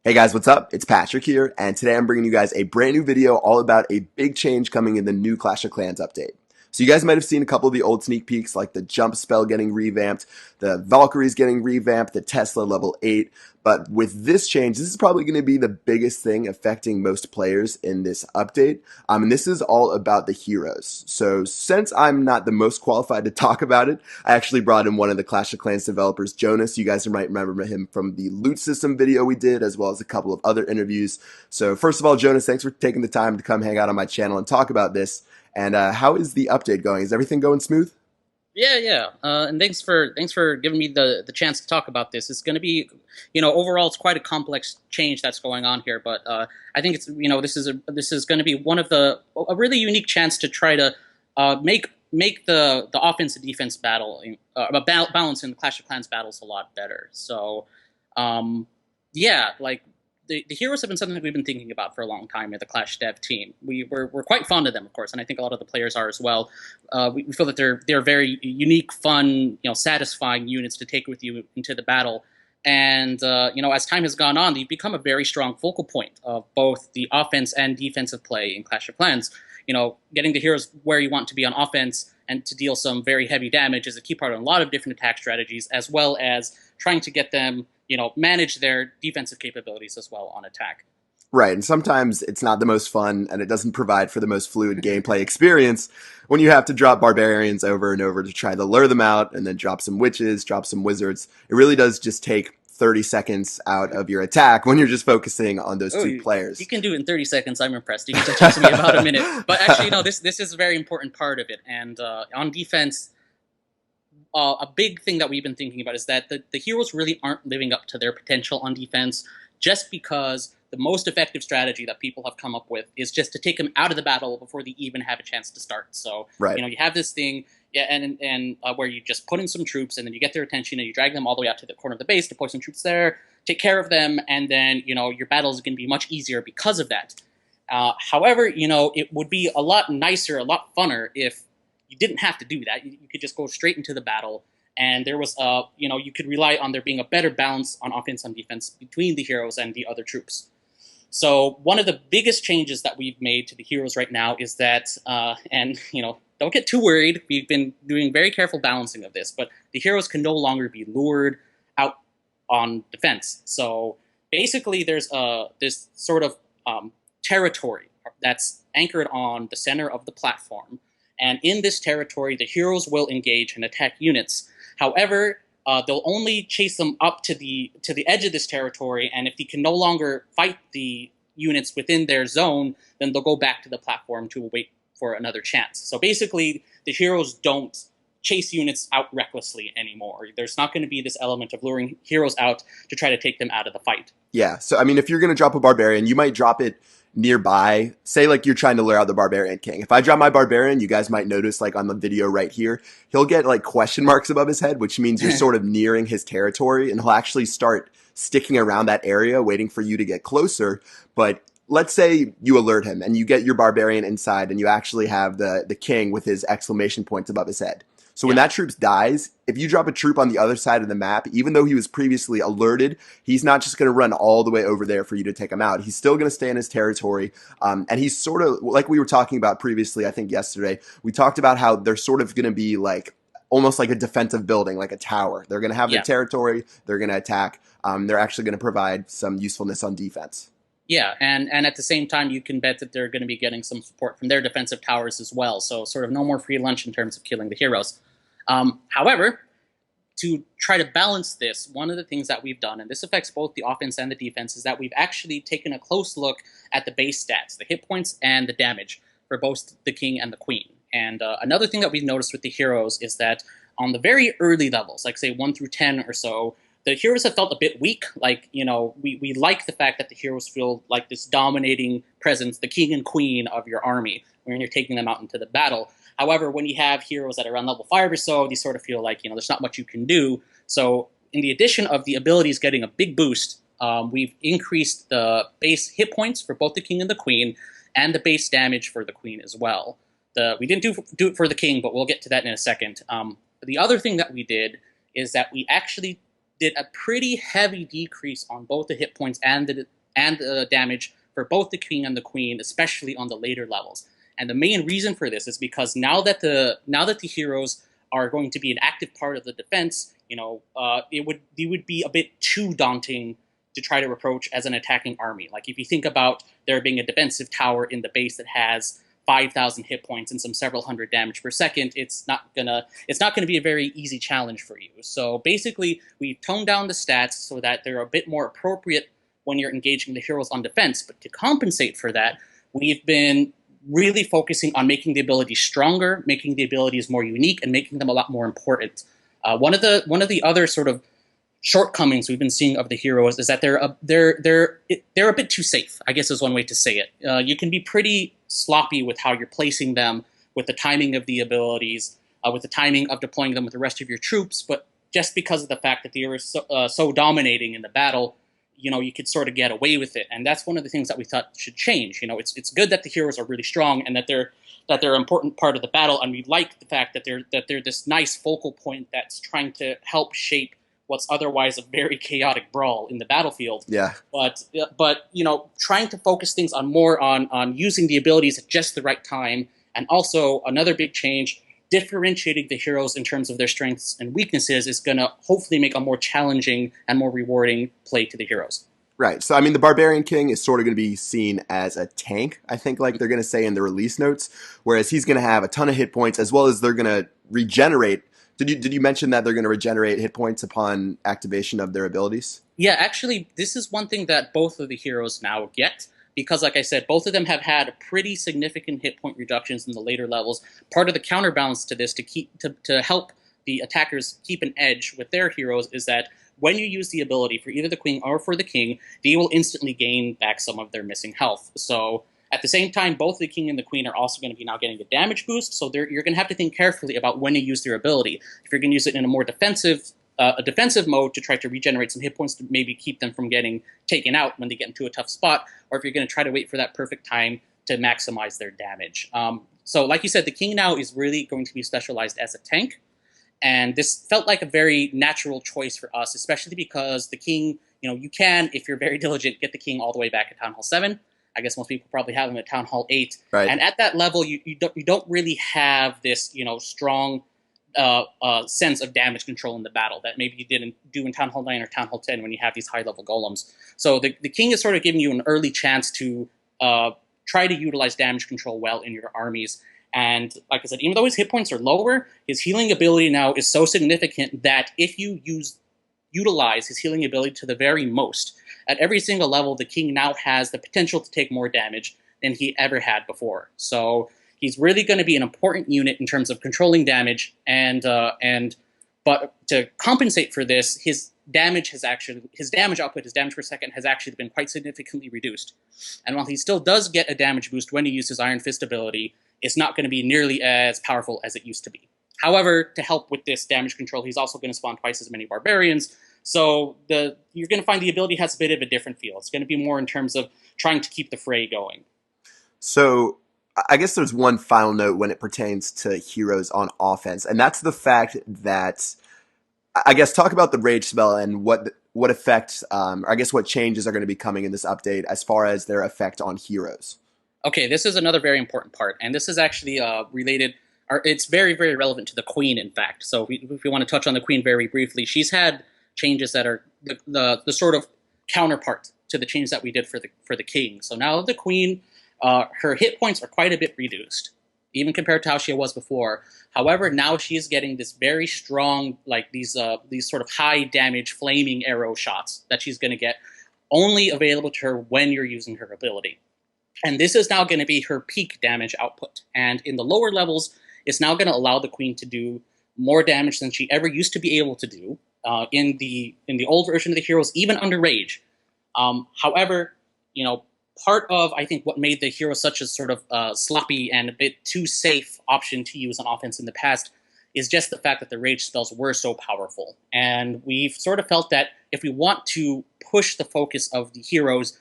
Hey guys, what's up? It's Patrick here, and today I'm bringing you guys a brand new video all about a big change coming in the new Clash of Clans update. So you guys might have seen a couple of the old sneak peeks like the jump spell getting revamped, the Valkyries getting revamped, the Tesla level 8, but with this change, this is probably going to be the biggest thing affecting most players in this update, and this is all about the heroes. So since I'm not the most qualified to talk about it, I actually brought in one of the Clash of Clans developers, Jonas. You guys might remember him from the loot system video we did, as well as a couple of other interviews. So first of all, Jonas, thanks for taking the time to come hang out on my channel and talk about this. And how is the update going? Is everything going smooth? Yeah. And thanks for giving me the chance to talk about this. It's going to be, overall, it's quite a complex change that's going on here. But I think it's, this is going to be one of a really unique chance to try to make the offense and defense battle balance in the Clash of Clans battles a lot better. So, yeah, like. The heroes have been something that we've been thinking about for a long time at the Clash Dev team. We're quite fond of them, of course, and I think a lot of the players are as well. We feel that they're very unique, fun, satisfying units to take with you into the battle. And as time has gone on, they've become a very strong focal point of both the offense and defensive play in Clash of Clans. Getting the heroes where you want to be on offense and to deal some very heavy damage is a key part of a lot of different attack strategies, as well as trying to get them manage their defensive capabilities as well on attack. Right, and sometimes it's not the most fun, and it doesn't provide for the most fluid gameplay experience when you have to drop barbarians over and over to try to lure them out, and then drop some witches, drop some wizards. It really does just take 30 seconds out of your attack when you're just focusing on those Oh, two you players. can do it in 30 seconds. I'm impressed. You can take to me about a minute. But actually, no, this is a very important part of it. And on defense, a big thing that we've been thinking about is that the heroes really aren't living up to their potential on defense just because the most effective strategy that people have come up with is just to take them out of the battle before they even have a chance to start. So, Right. you have this thing, yeah, and where you just put in some troops and then you get their attention and you drag them all the way out to the corner of the base, deploy some troops there, take care of them, and then, your battle is going to be much easier because of that. However, it would be a lot nicer, a lot funner if you didn't have to do that. You could just go straight into the battle, and there was, you could rely on there being a better balance on offense and defense between the heroes and the other troops. So one of the biggest changes that we've made to the heroes right now is that, and don't get too worried. We've been doing very careful balancing of this, but the heroes can no longer be lured out on defense. So basically, there's this sort of territory that's anchored on the center of the platform. And in this territory, the heroes will engage and attack units. However, they'll only chase them up to the edge of this territory, and if they can no longer fight the units within their zone, then they'll go back to the platform to wait for another chance. So basically, the heroes don't chase units out recklessly anymore. There's not going to be this element of luring heroes out to try to take them out of the fight. Yeah, so I mean, if you're going to drop a barbarian, you might drop it nearby. Say like you're trying to lure out the barbarian king. If I drop my barbarian, you guys might notice like on the video right here, he'll get like question marks above his head, which means you're sort of nearing his territory, and he'll actually start sticking around that area waiting for you to get closer. But let's say you alert him and you get your barbarian inside and you actually have the king with his exclamation points above his head. So when Yeah. that troop dies, if you drop a troop on the other side of the map, even though he was previously alerted, he's not just going to run all the way over there for you to take him out. He's still going to stay in his territory. And he's sort of like we were talking about previously, I think yesterday, we talked about how they're sort of going to be like almost like a defensive building, like a tower. They're going to have their Yeah. territory. They're going to attack. They're actually going to provide some usefulness on defense. Yeah, and at the same time, you can bet that they're going to be getting some support from their defensive towers as well. So sort of no more free lunch in terms of killing the heroes. However, to try to balance this, one of the things that we've done, and this affects both the offense and the defense, is that we've actually taken a close look at the base stats, the hit points and the damage for both the king and the queen. And another thing that we've noticed with the heroes is that on the very early levels, like say 1 through 10 or so, the heroes have felt a bit weak. Like, we like the fact that the heroes feel like this dominating presence, the king and queen of your army, when you're taking them out into the battle. However, when you have heroes that are around level 5 or so, you sort of feel like, there's not much you can do. So in the addition of the abilities getting a big boost, we've increased the base hit points for both the king and the queen, and the base damage for the queen as well. We didn't do it for the king, but we'll get to that in a second. The other thing that we did is that we actually did a pretty heavy decrease on both the hit points and the damage for both the king and the queen, especially on the later levels. And the main reason for this is because now that the heroes are going to be an active part of the defense, it would be a bit too daunting to try to approach as an attacking army. Like if you think about there being a defensive tower in the base that has 5,000 hit points and some several hundred damage per second, it's not gonna be a very easy challenge for you. So basically, we've toned down the stats so that they're a bit more appropriate when you're engaging the heroes on defense. But to compensate for that, we've been really focusing on making the abilities stronger, making the abilities more unique, and making them a lot more important. One of the other sort of shortcomings we've been seeing of the heroes is that they're a bit too safe, I guess is one way to say it. You can be pretty sloppy with how you're placing them, with the timing of the abilities, with the timing of deploying them with the rest of your troops. But just because of the fact that they were so dominating in the battle, you could sort of get away with it. And that's one of the things that we thought should change. It's good that the heroes are really strong and that they're an important part of the battle, and we like the fact that they're this nice focal point that's trying to help shape what's otherwise a very chaotic brawl in the battlefield. Yeah. But trying to focus things on using the abilities at just the right time, and also another big change, differentiating the heroes in terms of their strengths and weaknesses is going to hopefully make a more challenging and more rewarding play to the heroes. Right. So, I mean, the Barbarian King is sort of going to be seen as a tank, I think, like they're going to say in the release notes, whereas he's going to have a ton of hit points, as well as they're going to regenerate. Did you mention that they're going to regenerate hit points upon activation of their abilities? Yeah, actually, this is one thing that both of the heroes now get, because, like I said, both of them have had pretty significant hit point reductions in the later levels. Part of the counterbalance to this, to help the attackers keep an edge with their heroes, is that when you use the ability for either the queen or for the king, they will instantly gain back some of their missing health. So at the same time, both the king and the queen are also going to be now getting a damage boost, so you're going to have to think carefully about when you use their ability. If you're going to use it in a more defensive mode to try to regenerate some hit points to maybe keep them from getting taken out when they get into a tough spot, or if you're going to try to wait for that perfect time to maximize their damage. So like you said, the king now is really going to be specialized as a tank, and this felt like a very natural choice for us, especially because the king, you can, if you're very diligent, get the king all the way back at Town Hall 7. I guess most people probably have him at Town Hall 8. Right. And at that level, you don't really have this strong sense of damage control in the battle that maybe you didn't do in Town Hall 9 or Town Hall 10 when you have these high-level golems. So the king is sort of giving you an early chance to try to utilize damage control well in your armies. And like I said, even though his hit points are lower, his healing ability now is so significant that if you utilize his healing ability to the very most, at every single level, the king now has the potential to take more damage than he ever had before. So he's really going to be an important unit in terms of controlling damage, but to compensate for this, his damage output, his damage per second, has actually been quite significantly reduced. And while he still does get a damage boost when he uses his Iron Fist ability, it's not going to be nearly as powerful as it used to be. However, to help with this damage control, he's also going to spawn twice as many barbarians. So you're going to find the ability has a bit of a different feel. It's going to be more in terms of trying to keep the fray going. So I guess there's one final note when it pertains to heroes on offense, and that's the fact that, I guess, talk about the rage spell and what effect, or I guess what changes are going to be coming in this update as far as their effect on heroes. Okay, this is another very important part, and this is actually related. It's very, very relevant to the queen, in fact. So if we want to touch on the queen very briefly, she's had changes that are the sort of counterpart to the change that we did for the king. So now the queen, her hit points are quite a bit reduced, even compared to how she was before. However, now she is getting this very strong, like these sort of high damage flaming arrow shots that she's going to get, only available to her when you're using her ability. And this is now going to be her peak damage output. And in the lower levels, it's now going to allow the queen to do more damage than she ever used to be able to do in the old version of the heroes, even under rage. However, part of, I think, what made the hero such a sort of sloppy and a bit too safe option to use on offense in the past is just the fact that the rage spells were so powerful. And we've sort of felt that if we want to push the focus of the heroes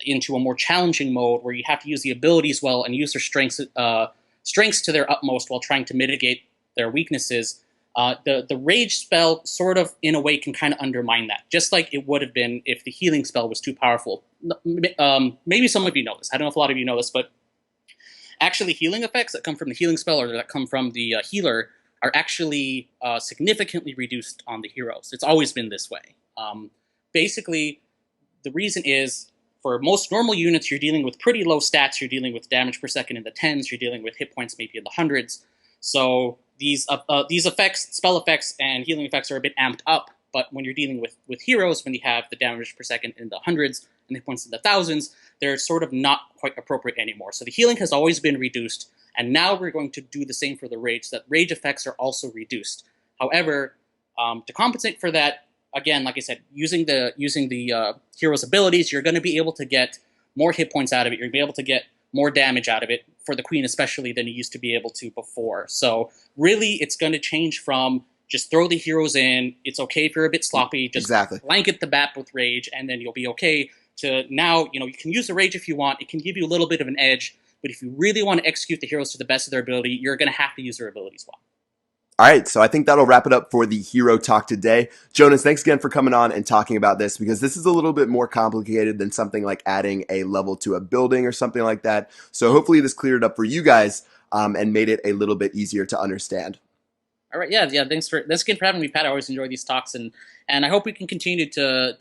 into a more challenging mode where you have to use the abilities well and use their strengths to their utmost while trying to mitigate their weaknesses, The rage spell sort of in a way can kind of undermine that, just like it would have been if the healing spell was too powerful. Maybe some of you know this. I don't know if a lot of you know this, but actually healing effects that come from the healing spell or that come from the healer are actually significantly reduced on the heroes. It's always been this way. Basically, the reason is for most normal units, you're dealing with pretty low stats. You're dealing with damage per second in the tens. You're dealing with hit points maybe in the hundreds. So these effects, spell effects, and healing effects are a bit amped up. But when you're dealing with heroes, when you have the damage per second in the hundreds and hit points in the thousands, they're sort of not quite appropriate anymore. So the healing has always been reduced, and now we're going to do the same for the rage, so that rage effects are also reduced. However, to compensate for that, again, like I said, using the hero's abilities, you're going to be able to get more hit points out of it. You're going to be able to get more damage out of it, for the queen especially, than you used to be able to before. So really, it's going to change from just throw the heroes in, it's okay if you're a bit sloppy, just blanket the map with rage, and then you'll be okay, to now, you can use the rage if you want. It can give you a little bit of an edge, but if you really want to execute the heroes to the best of their ability, you're going to have to use their abilities well. All right, so I think that'll wrap it up for the hero talk today. Jonas, thanks again for coming on and talking about this, because this is a little bit more complicated than something like adding a level to a building or something like that. So hopefully this cleared up for you guys and made it a little bit easier to understand. All right, yeah. Thanks again for having me, Pat. I always enjoy these talks, and I hope we can continue to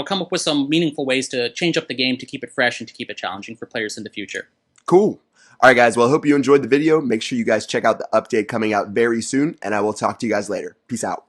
come up with some meaningful ways to change up the game, to keep it fresh and to keep it challenging for players in the future. Cool. All right, guys. Well, I hope you enjoyed the video. Make sure you guys check out the update coming out very soon, and I will talk to you guys later. Peace out.